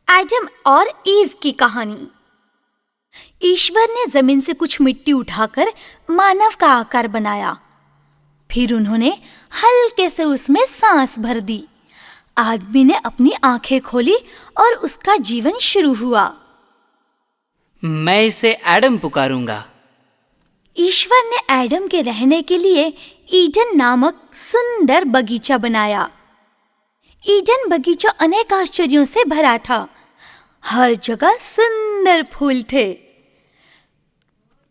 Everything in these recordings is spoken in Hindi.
एडम और ईव की कहानी। ईश्वर ने जमीन से कुछ मिट्टी उठाकर मानव का आकार बनाया। फिर उन्होंने हल्के से उसमें सांस भर दी। आदमी ने अपनी आंखें खोली और उसका जीवन शुरू हुआ। मैं इसे एडम पुकारूंगा। ईश्वर ने एडम के रहने के लिए ईडन नामक सुंदर बगीचा बनाया। ईडन बगीचा अनेक आश्चर्यों से भरा था। हर जगह सुंदर फूल थे।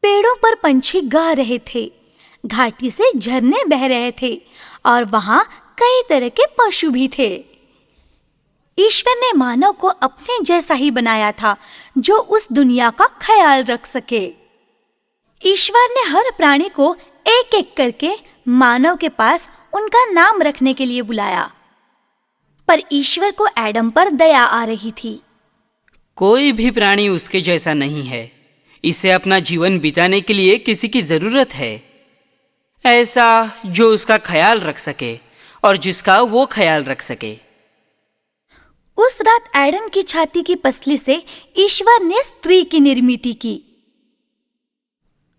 पेड़ों पर पंछी गा रहे थे, घाटी से झरने बह रहे थे और वहां कई तरह के पशु भी थे। ईश्वर ने मानव को अपने जैसा ही बनाया था, जो उस दुनिया का ख्याल रख सके। ईश्वर ने हर प्राणी को एक एक करके मानव के पास उनका नाम रखने के लिए बुलाया। पर ईश्वर को एडम पर दया आ रही थी। कोई भी प्राणी उसके जैसा नहीं है। इसे अपना जीवन बिताने के लिए किसी की जरूरत है, ऐसा जो उसका ख्याल रख सके और जिसका वो ख्याल रख सके। उस रात एडम की छाती की पसली से ईश्वर ने स्त्री की निर्मिति की।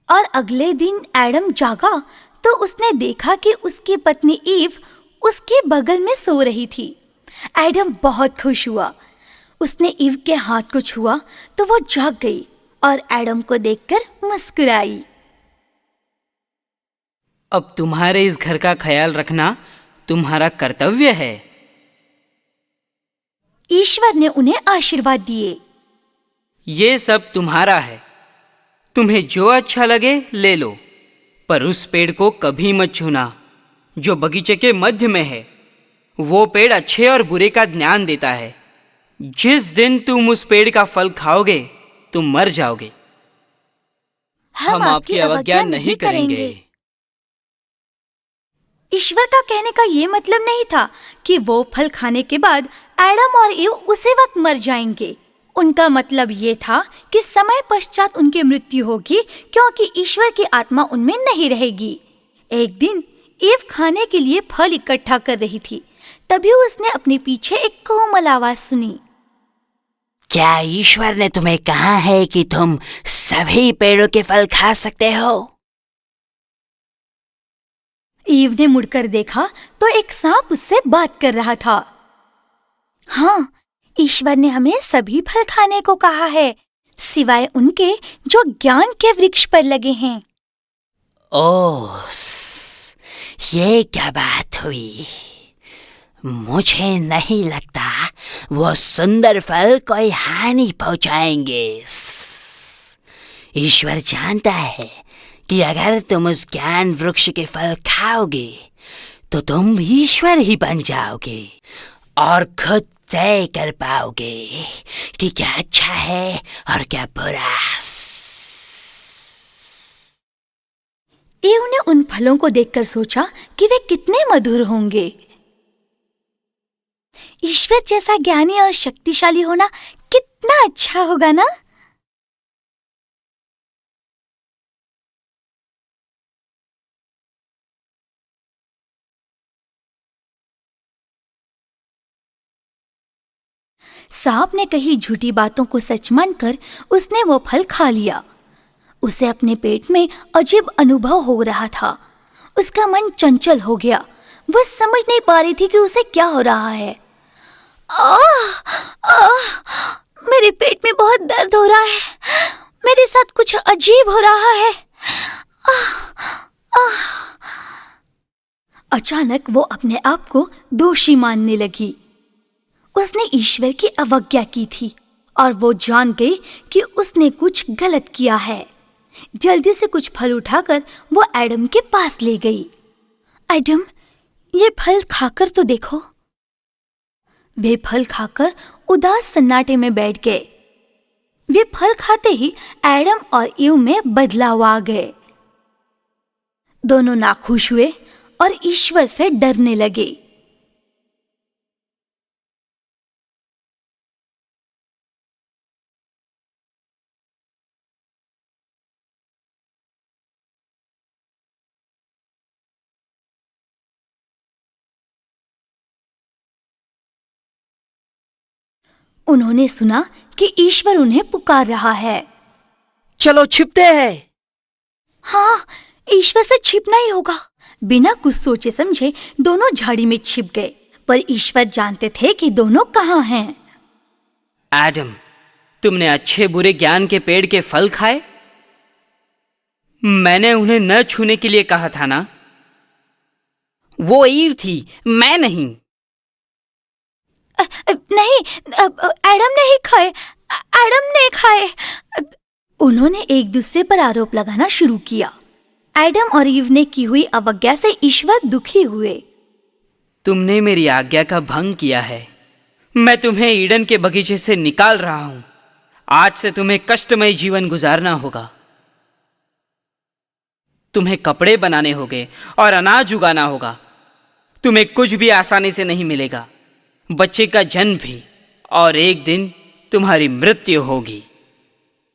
और अगले दिन एडम जागा तो उसने देखा कि उसकी पत्नी ईव उसके बगल में सो रही थी। एडम बहुत खुश हुआ। उसने ईव के हाथ को छुआ तो वो जाग गई और एडम को देखकर मुस्कुराई। अब तुम्हारे इस घर का ख्याल रखना तुम्हारा कर्तव्य है। ईश्वर ने उन्हें आशीर्वाद दिए। ये सब तुम्हारा है। तुम्हें जो अच्छा लगे ले लो, पर उस पेड़ को कभी मत छूना जो बगीचे के मध्य में है। वो पेड़ अच्छे और बुरे का ज्ञान देता है। जिस दिन तुम उस पेड़ का फल खाओगे तुम मर जाओगे। हम आपकी अवज्ञा नहीं करेंगे। ईश्वर का कहने का ये मतलब नहीं था कि वो फल खाने के बाद एडम और ईव उसी वक्त मर जाएंगे। उनका मतलब ये था कि समय पश्चात उनकी मृत्यु होगी, क्योंकि ईश्वर की आत्मा उनमें नहीं रहेगी। एक दिन ईव खाने के लिए फल इकट्ठा कर रही थी, तभी उसने अपने पीछे एक कोमल आवाज सुनी। क्या ईश्वर ने तुम्हें कहा है कि तुम सभी पेड़ों के फल खा सकते हो? ईव ने मुड़कर देखा तो एक सांप उससे बात कर रहा था। हाँ, ईश्वर ने हमें सभी फल खाने को कहा है, सिवाय उनके जो ज्ञान के वृक्ष पर लगे हैं। ओह, ये क्या बात हुई? मुझे नहीं लगता वो सुंदर फल कोई हानि पहुंचाएंगे। ईश्वर जानता है कि अगर तुम उस ज्ञान वृक्ष के फल खाओगे तो तुम ईश्वर ही बन जाओगे और खुद तय कर पाओगे कि क्या अच्छा है और क्या बुरा। ईव ने उन फलों को देखकर सोचा कि वे कितने मधुर होंगे। ईश्वर जैसा ज्ञानी और शक्तिशाली होना कितना अच्छा होगा ना। सांप ने कही झूठी बातों को सच मानकर उसने वो फल खा लिया। उसे अपने पेट में अजीब अनुभव हो रहा था। उसका मन चंचल हो गया। वह समझ नहीं पा रही थी कि उसे क्या हो रहा है। मेरे पेट में बहुत दर्द हो रहा है। मेरे साथ कुछ अजीब हो रहा है। अचानक वो अपने आप को दोषी मानने लगी। उसने ईश्वर की अवज्ञा की थी और वो जान गई कि उसने कुछ गलत किया है। जल्दी से कुछ फल उठाकर वो एडम के पास ले गई। एडम, ये फल खाकर तो देखो। वे फल खाकर उदास सन्नाटे में बैठ गए। वे फल खाते ही एडम और ईव में बदलाव आ गए। दोनों नाखुश हुए और ईश्वर से डरने लगे। उन्होंने सुना कि ईश्वर उन्हें पुकार रहा है। चलो छिपते हैं। हाँ, ईश्वर से छिपना ही होगा। बिना कुछ सोचे समझे दोनों झाड़ी में छिप गए, पर ईश्वर जानते थे कि दोनों कहाँ हैं। एडम, तुमने अच्छे बुरे ज्ञान के पेड़ के फल खाए? मैंने उन्हें न छूने के लिए कहा था ना। वो ईव थी, मैं नहीं। नहीं, एडम ने ही खाए। एडम ने खाए। उन्होंने एक दूसरे पर आरोप लगाना शुरू किया। एडम और ईव ने की हुई अवज्ञा से ईश्वर दुखी हुए। तुमने मेरी आज्ञा का भंग किया है। मैं तुम्हें ईडन के बगीचे से निकाल रहा हूं। आज से तुम्हें कष्टमय जीवन गुजारना होगा। तुम्हें कपड़े बनाने होंगे और अनाज उगाना होगा। तुम्हें कुछ भी आसानी से नहीं मिलेगा, बच्चे का जन्म भी, और एक दिन तुम्हारी मृत्यु होगी।